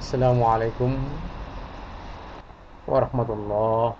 Assalamualaikum warahmatullahi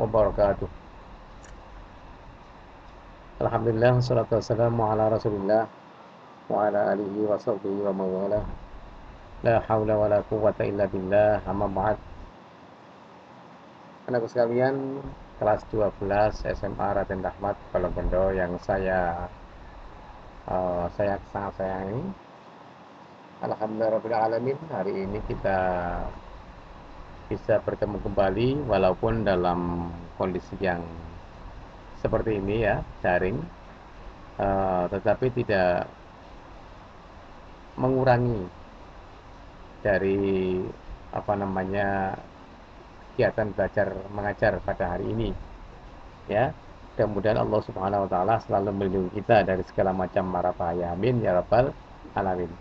wabarakatuh. Alhamdulillah, wassalatu wassalamu ala rasulillah wa ala alihi wa sahbihi wa mawala. La hawla wa la quwwata illa billah, amma ba'd. Anakku sekalian, kelas 12 SMA Raden Rahmat Balongbendo yang saya sangat sayangi. Alhamdulillah rabbil alamin, hari ini kita bisa bertemu kembali walaupun dalam kondisi yang seperti ini ya, daring. Tetapi tidak mengurangi dari kegiatan belajar mengajar pada hari ini ya. Kemudian Allah Subhanahu wa taala selalu melindungi kita dari segala macam mara bahaya. Amin ya rabbal alamin.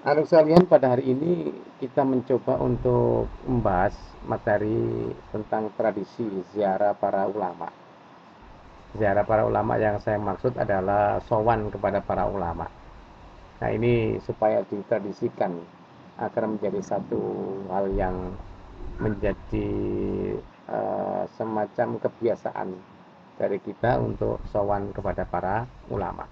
Anak sekalian, pada hari ini kita mencoba untuk membahas materi tentang tradisi ziarah para ulama. Ziarah para ulama yang saya maksud adalah sowan kepada para ulama. Nah, ini supaya ditradisikan agar menjadi satu hal yang menjadi semacam kebiasaan dari kita untuk sowan kepada para ulama.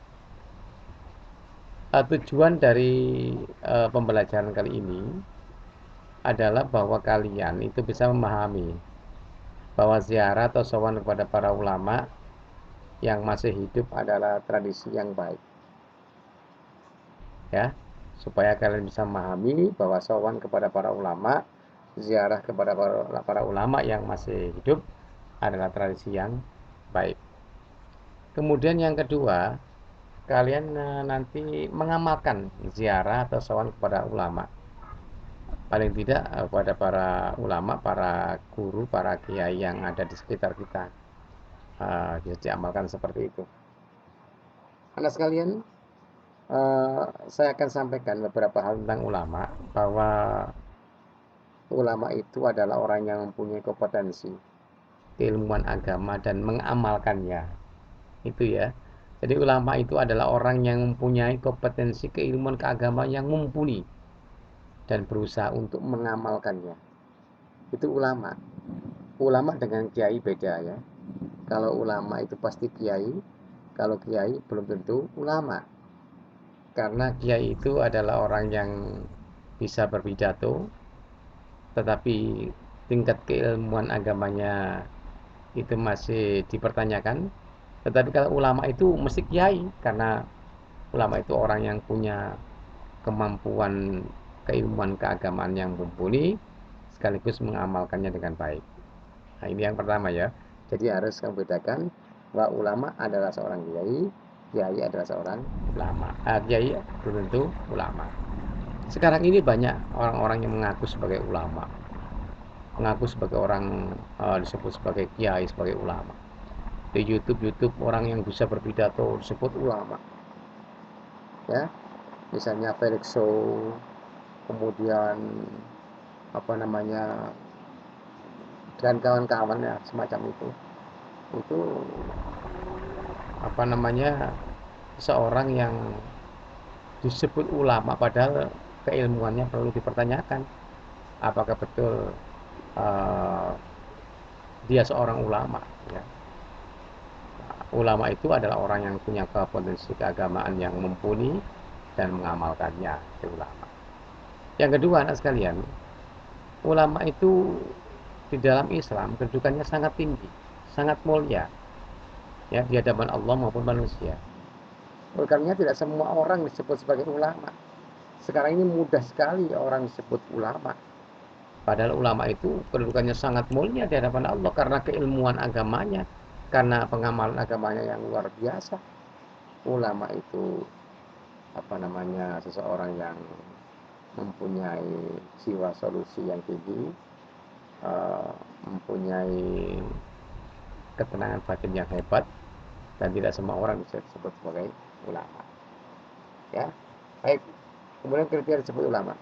Tujuan dari pembelajaran kali ini adalah bahwa kalian itu bisa memahami bahwa ziarah atau sowan kepada para ulama yang masih hidup adalah tradisi yang baik. Ya, supaya kalian bisa memahami bahwa sowan kepada para ulama, ziarah kepada para ulama yang masih hidup adalah tradisi yang baik. Kemudian yang kedua, kalian nanti mengamalkan ziarah atau sowan kepada ulama. Paling tidak kepada para ulama, para guru, para kiai yang ada di sekitar kita. Bisa diamalkan seperti itu. Anak sekalian, saya akan sampaikan beberapa hal tentang ulama, bahwa ulama itu adalah orang yang mempunyai kompetensi keilmuan agama dan mengamalkannya. Itu ya. Jadi ulama itu adalah orang yang mempunyai kompetensi keilmuan keagamaan yang mumpuni dan berusaha untuk mengamalkannya. Itu ulama. Ulama dengan kiai beda ya. Kalau ulama itu pasti kiai, kalau kiai belum tentu ulama. Karena kiai itu adalah orang yang bisa berpidato, tetapi tingkat keilmuan agamanya itu masih dipertanyakan. Tetapi kalau ulama itu mesti kiai, karena ulama itu orang yang punya kemampuan keilmuan keagamaan yang mumpuni sekaligus mengamalkannya dengan baik. Nah, ini yang pertama ya. Jadi harus kamu bedakan bahwa ulama adalah seorang kiai, kiai adalah seorang ulama. Kiai belum tentu ulama. Sekarang ini banyak orang-orang yang mengaku sebagai ulama, mengaku sebagai orang disebut sebagai kiai, sebagai ulama. Di YouTube orang yang bisa berpidato disebut ulama. Ya, misalnya Felix Show, kemudian apa namanya, dan kawan-kawannya semacam itu apa namanya, seorang yang disebut ulama padahal keilmuannya perlu dipertanyakan apakah betul uh, dia seorang ulama ya. Ulama itu adalah orang yang punya kompetensi keagamaan yang mumpuni dan mengamalkannya, itu ulama. Yang kedua, anak sekalian, ulama itu di dalam Islam kedudukannya sangat tinggi, sangat mulia ya, di hadapan Allah maupun manusia. Oleh karenanya tidak semua orang disebut sebagai ulama. Sekarang ini mudah sekali orang disebut ulama. Padahal ulama itu kedudukannya sangat mulia di hadapan Allah karena keilmuan agamanya, karena pengamalan agamanya yang luar biasa. Ulama itu seseorang yang mempunyai jiwa solusi yang tinggi, mempunyai ketenangan batin yang hebat, dan tidak semua orang bisa disebut sebagai ulama. Ya, baik. Kemudian kriteria disebut ulama.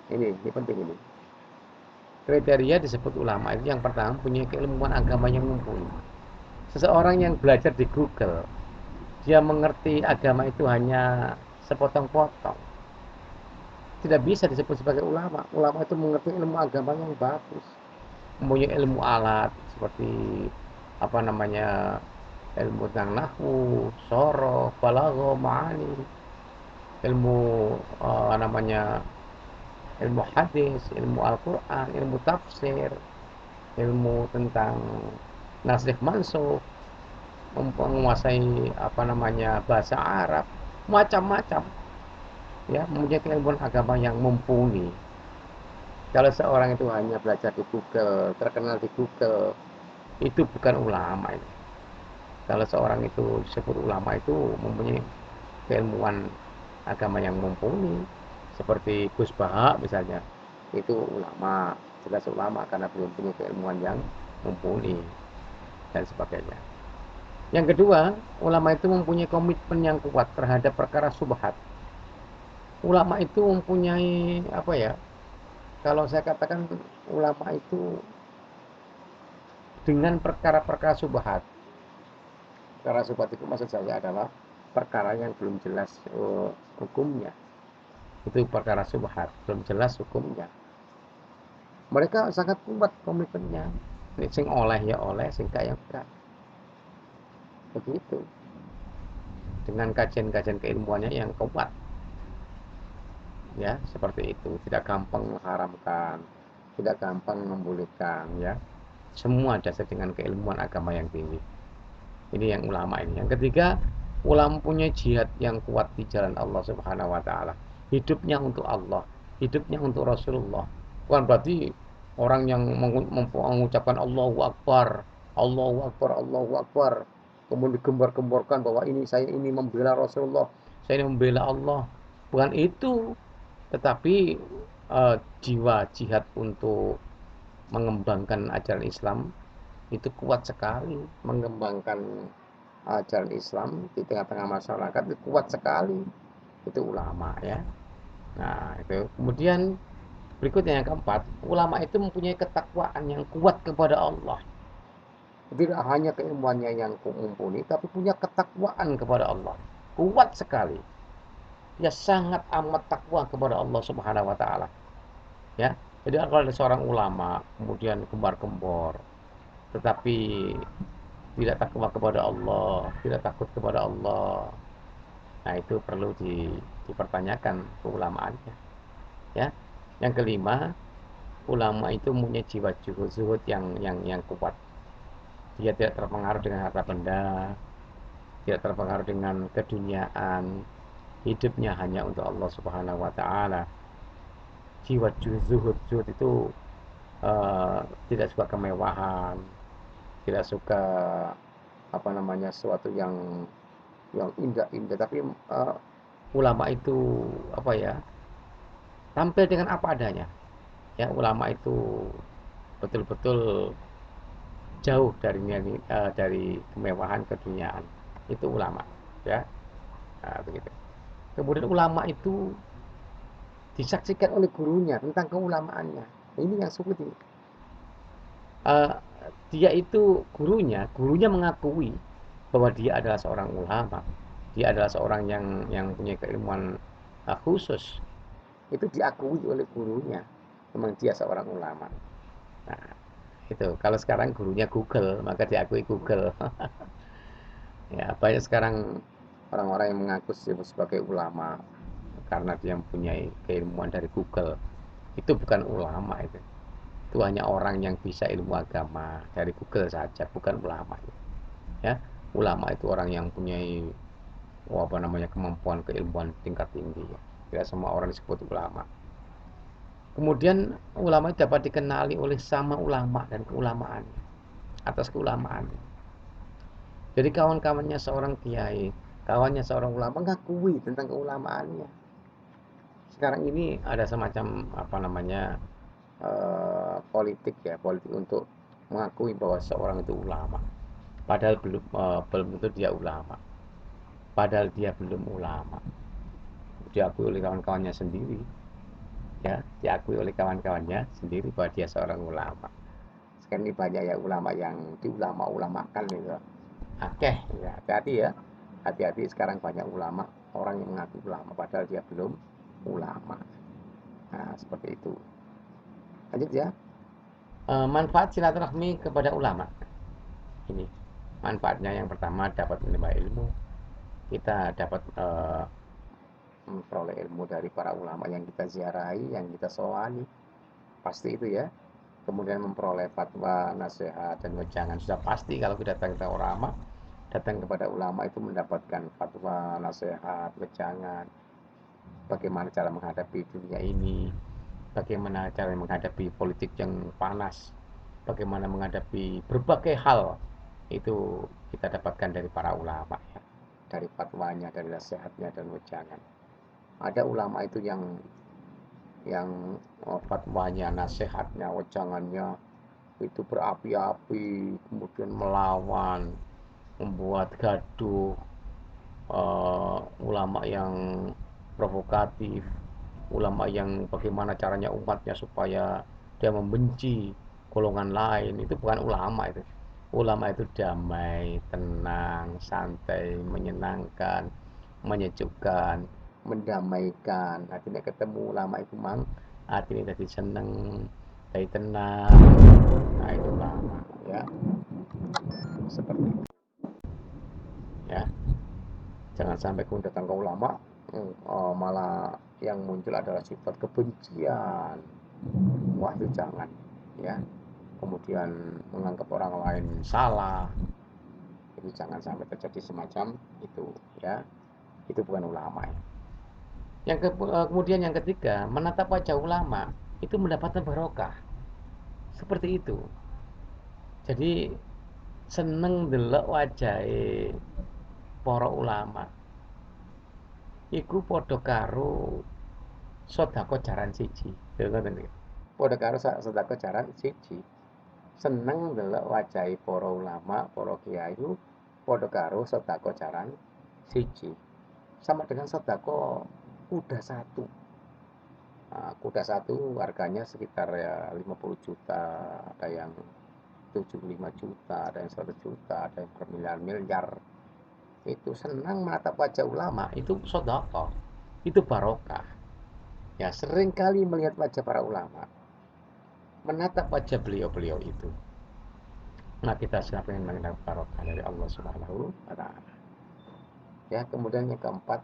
Ini penting ini. Kriteria disebut ulama itu yang pertama punya keilmuan agama yang mumpuni. Seseorang yang belajar di Google, dia mengerti agama itu hanya sepotong-potong. tidak bisa disebut sebagai ulama. Ulama itu mengerti ilmu agama yang bagus, mempunyai ilmu alat seperti apa namanya, ilmu tentang nahwu, soroh, balaghah, ma'ani, ilmu namanya ilmu hadis, ilmu Al-Quran, ilmu tafsir, ilmu tentang nasikh mansukh, menguasai apa namanya bahasa Arab, macam-macam, ya, mempunyai keilmuan agama yang mumpuni. Kalau seorang itu hanya belajar di Google, terkenal di Google, itu bukan ulama itu. Kalau seorang itu disebut ulama itu mempunyai keilmuan agama yang mumpuni, seperti Gus Baha misalnya, itu ulama, jelas ulama karena belum punya keilmuan yang mumpuni dan sebagainya. Yang kedua, ulama itu mempunyai komitmen yang kuat terhadap perkara subhat. Ulama itu mempunyai apa ya? Kalau saya katakan ulama itu dengan perkara-perkara subhat. Perkara subhat itu maksud saya adalah perkara yang belum jelas hukumnya. Itu perkara subhat, belum jelas hukumnya. Mereka sangat kuat komitmennya. Sing oleh ya oleh, sing kaya enggak. Begitu. Dengan kajian-kajian keilmuannya yang kuat. Ya, seperti itu. Tidak gampang mengharamkan, tidak gampang membolehkan, ya. Semua dasar dengan keilmuan agama yang tinggi. Ini yang ulama ini. Yang ketiga, ulama punya jihad yang kuat di jalan Allah Subhanahu wa taala. Hidupnya untuk Allah, hidupnya untuk Rasulullah. Bukan berarti orang yang mengucapkan Allahu Akbar, Allahu Akbar, Allahu Akbar, kemudian digembar-gemborkan bahwa saya ini membela Rasulullah, saya ini membela Allah. Bukan itu, tetapi jiwa jihad untuk mengembangkan ajaran Islam itu kuat sekali, mengembangkan ajaran Islam di tengah-tengah masyarakat itu kuat sekali. Itu ulama, ya. Nah, itu. Kemudian berikutnya yang keempat, ulama itu mempunyai ketakwaan yang kuat kepada Allah. Tidak hanya keilmuannya yang mumpuni, tapi punya ketakwaan kepada Allah. Kuat sekali. Dia sangat amat takwa kepada Allah Subhanahu wa taala. Ya. Jadi kalau ada seorang ulama kemudian gembar-gembor tetapi tidak takwa kepada Allah, tidak takut kepada Allah. Nah, itu perlu dipertanyakan keulamaannya, ya. Yang kelima, ulama itu punya jiwa zuhud yang kuat. Dia tidak terpengaruh dengan harta benda, tidak terpengaruh dengan keduniaan. Hidupnya hanya untuk Allah Subhanahu wa taala. Jiwa zuhud itu tidak suka kemewahan, tidak suka apa namanya sesuatu yang indah-indah, tapi ulama itu apa ya, tampil dengan apa adanya, ya. Ulama itu betul-betul jauh dari kemewahan keduniaan. Itu ulama, ya. Nah, begitu. Kemudian ulama itu disaksikan oleh gurunya tentang keulamaannya. Ini yang sulit ini. Uh, Dia itu gurunya mengakui bahwa dia adalah seorang ulama, dia adalah seorang yang punya keilmuan khusus. Itu diakui oleh gurunya, memang dia seorang ulama. Nah, itu kalau sekarang gurunya Google, maka diakui Google. Ya, banyak sekarang orang-orang yang mengaku sebagai ulama karena dia mempunyai keilmuan dari Google. Itu bukan ulama itu. Itu hanya orang yang bisa ilmu agama dari Google saja, bukan ulama. Ya, ulama itu orang yang punya apa namanya kemampuan keilmuan tingkat tinggi. Ya. Tidak semua orang disebut ulama. Kemudian ulama dapat dikenali oleh sama ulama dan keulamaannya, atas keulamaannya. Jadi kawan-kawannya seorang kiai, kawannya seorang ulama mengakui tentang keulamaannya. Sekarang ini ada semacam apa namanya politik, ya, politik untuk mengakui bahwa seorang itu ulama. Padahal belum tentu dia ulama. Padahal dia belum ulama. Diakui oleh kawan-kawannya sendiri, ya, diakui oleh kawan-kawannya sendiri bahwa dia seorang ulama. Sekarang ini banyak ya ulama yang diulama-ulamakan gitu. Akeh, ya, hati-hati ya. Hati-hati, sekarang banyak ulama, orang yang mengaku ulama padahal dia belum ulama. Nah, seperti itu. Lanjut ya. Manfaat silaturahmi kepada ulama. Ini manfaatnya yang pertama dapat menimba ilmu. Kita dapat memperoleh ilmu dari para ulama yang kita ziarahi, yang kita sowani. Pasti itu ya. Kemudian memperoleh fatwa, nasihat, dan wejangan. Sudah pasti kalau kita datang ke ulama, datang kepada ulama itu mendapatkan fatwa, nasihat, wejangan. Bagaimana cara menghadapi dunia ini, bagaimana cara menghadapi politik yang panas, bagaimana menghadapi berbagai hal, itu kita dapatkan dari para ulama, dari fatwanya, dari nasihatnya, dan wejangan. Ada ulama itu yang fatwanya, nasihatnya, wejangannya itu berapi-api, kemudian melawan, membuat gaduh, ulama yang provokatif, ulama yang bagaimana caranya umatnya supaya dia membenci golongan lain, itu bukan ulama itu. Ulama itu damai, tenang, santai, menyenangkan, menyejukkan, mendamaikan. Artinya ketemu ulama itu mang hati jadi seneng, jadi tenang. Nah itu ulama ya, seperti itu ya. Jangan sampai kamu datang ke ulama, malah yang muncul adalah sifat kebencian. Wah itu jangan ya. Kemudian menganggap orang lain salah. Jadi jangan sampai terjadi semacam itu ya. Itu bukan ulama ya. Kemudian yang ketiga, menatap wajah ulama itu mendapatkan barokah. Seperti itu. Jadi seneng delok wajahe para ulama. Iku padha karo sedekah jaran siji. Lho ngoten iki. Padha karo sedekah jaran siji. Seneng ndelok wajahe para ulama, para kiai iku padha karo sedekah jaran siji. Sama dengan sedekah kuda satu. Nah, kuda satu harganya sekitar ya 50 juta, ada yang 75 juta, ada yang 100 juta, ada yang bermiliar-miliar. Itu senang menatap wajah ulama, itu sedekah. Itu barokah. Ya, sering kali melihat wajah para ulama, menatap wajah beliau-beliau itu. Nah, kita siapa yang mengenal barokah dari Allah Subhanahu wa Ta'ala. Ya, kemudian yang keempat,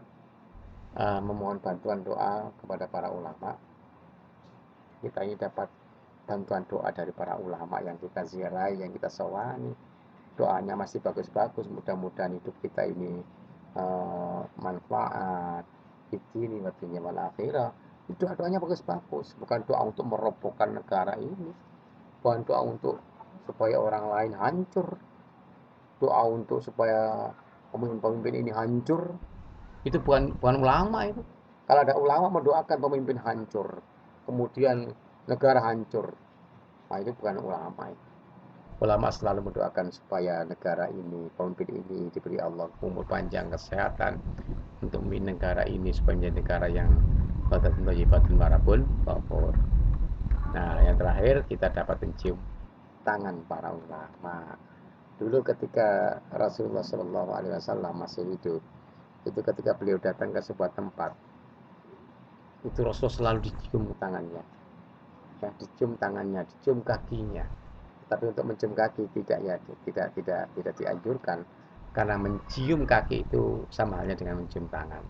memohon bantuan doa kepada para ulama. Kita ini dapat bantuan doa dari para ulama yang kita ziarahi, yang kita sawani. Doanya masih bagus-bagus, mudah-mudahan hidup kita ini manfaat ini waktunya wal akhirah. Doanya bagus-bagus, bukan doa untuk merobohkan negara ini, bukan doa untuk supaya orang lain hancur, doa untuk supaya pemimpin-pemimpin ini hancur. Itu bukan bukan ulama itu. Kalau ada ulama mendoakan pemimpin hancur, kemudian negara hancur, nah itu bukan ulama itu. Ulama selalu mendoakan supaya negara ini, pemimpin ini diberi Allah umur panjang, kesehatan untuk memimpin negara ini supaya menjadi negara yang batatun thayyibatun warabun ghafur. Nah, yang terakhir kita dapat mencium tangan para ulama. Dulu ketika Rasulullah SAW masih hidup, itu ketika beliau datang ke sebuah tempat, itu Rasul selalu dicium tangannya, ya, dicium tangannya, dicium kakinya. Tapi untuk mencium kaki tidak ya, tidak dianjurkan karena mencium kaki itu sama halnya dengan mencium tangan.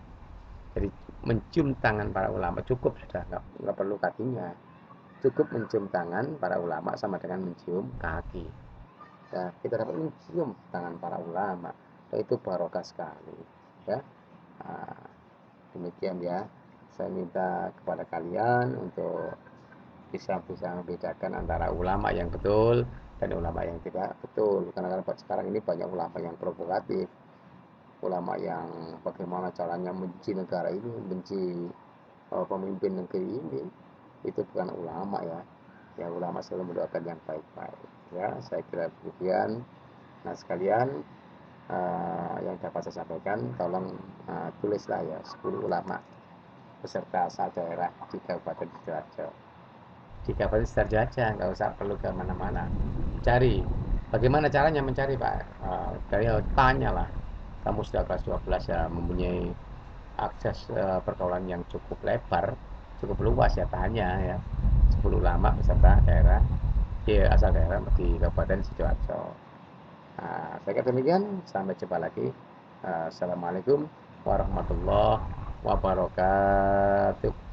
Jadi mencium tangan para ulama cukup sudah, nggak perlu kakinya. Cukup mencium tangan para ulama sama dengan mencium kaki. Ya, kita dapat mencium tangan para ulama, dan itu barokah sekali. Ya, nah, demikian ya. Saya minta kepada kalian untuk bisa membedakan antara ulama yang betul dan ulama yang tidak betul. Karena sekarang ini banyak ulama yang provokatif, ulama yang bagaimana caranya membenci negara ini, membenci pemimpin negeri ini. Itu bukan ulama ya. Ya ulama selalu mendoakan yang baik-baik. Ya, saya kira demikian. Nah sekalian, yang dapat saya sampaikan, tolong tulislah ya 10 ulama beserta asal daerah di Kabupaten Sidoarjo. Di Kabupaten Sidoarjo aja, nggak usah perlu ke mana-mana. Cari, bagaimana caranya mencari Pak? Dari tanya lah. Kamu sudah kelas 12 ya, mempunyai akses pergaulan yang cukup lebar. cukup luas ya tahannya ya. 10 ulama beserta daerah ya, asal daerah di Kabupaten Sidoarjo. Nah, saya kira demikian. Sampai jumpa lagi. Assalamualaikum warahmatullahi wabarakatuh.